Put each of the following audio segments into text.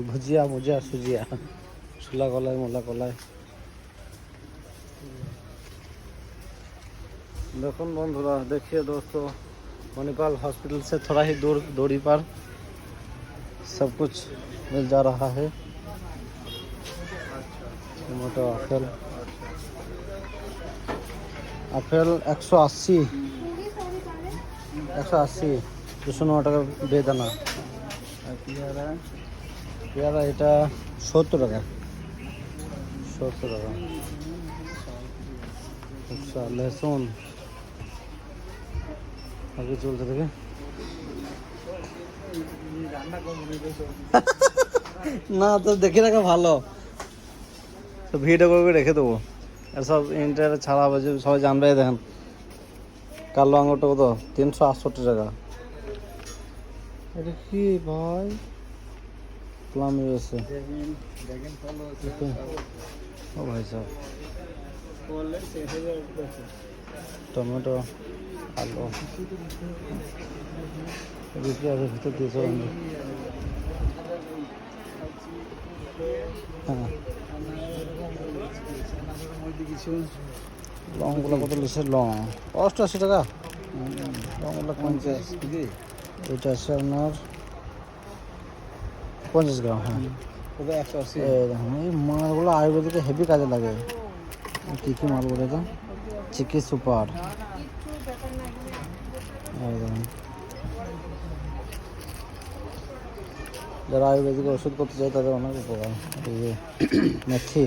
ভুজিয়া মুজিয়া সুজিয়া, ছোলা কলাই মোলা কলাই। देखो बंधुरा, देखिए दोस्तों, मणिपाल हॉस्पिटल से थोड़ा ही दूरी पर सब कुछ मिल जा रहा है। टमाटो एप्पल 180 209 টাকা বেদানা। আর পেয়ারা এটা 70 টাকা। আচ্ছা, লসুন আগে চলতে থাকে। না তো দেখে রাখা ভালো, তো ভিডিও করে রেখে দেবো। আর সব ইন্টারনেটে ছাড়া হবে, সবাই জানবে। দেখেন কালো আঙুরটা কত, 368 টাকা। এটা কি ভাই, প্লাম ইউএসএ। ও ভাই সাহেব, টমেটো আলু বিক্রি আছে ভিতর দিয়েছে। হ্যাঁ, লংগুলো কত লিখছে? লং 88 টাকা, লংগুলো 50। এটা আছে আপনার 50 গ্রাম। হ্যাঁ, এই মালগুলো আয়ুর্বেদিকে হেভি কাজে লাগে। কী কী মাল বলে তো, চিকি সুপার। যারা আয়ুর্বেদিক ওষুধ করতে চায় তাদের অনেক উপকার। এই যে মেথি,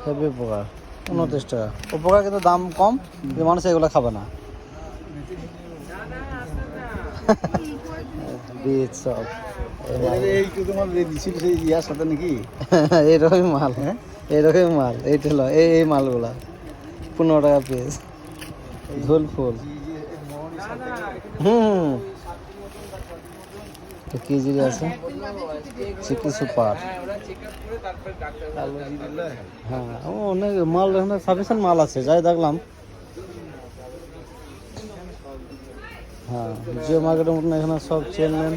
হেভি উপকার, 29 টাকা। উপকার কিন্তু দাম কম, কিন্তু মানুষ এগুলো খাবে না। বীজ সব ইয়ার সাথে নাকি এইরকমই মাল। হ্যাঁ, এইরকমই মাল। এইটা হলো এই মালগুলা 15 টাকা পিস। ঝোল ফুল। কি জিরে আছে, চিকি সুপার। হ্যাঁ, অনেক মাল, এখানে সাফিসিয়েন্ট মাল আছে, যাই দেখলাম। হ্যাঁ, জিও মার্কেটের মতন এখানে সব চেনলেন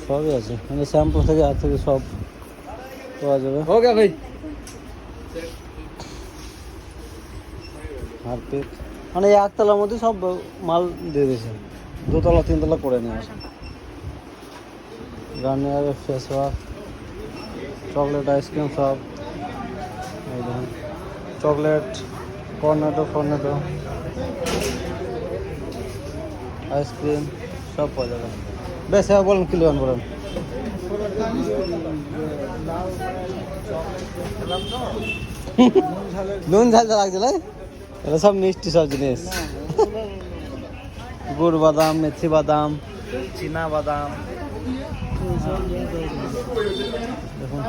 সবই আছে। মানে শ্যাম্পু থেকে আর থেকে সব পাওয়া যাবে। ওকে ভাই, হারপিক মানে এই একতলার মধ্যে সব মাল দিয়ে দিয়েছে, 2তলা 3তলা করে নিয়ে আসে। Garnier face wash, chocolate ice cream সব। এই দেখুন চকলেট, কর্নেটো আইসক্রিম সব পাওয়া যাবে। বেশ, হ্যাঁ বলুন, কি নেবেন বলুন। নুন ঝাল লাগছে না, এটা সব মিষ্টি সব জিনিস। গুড় বাদাম, মেথি বাদাম, চীনা বাদাম। দেখুন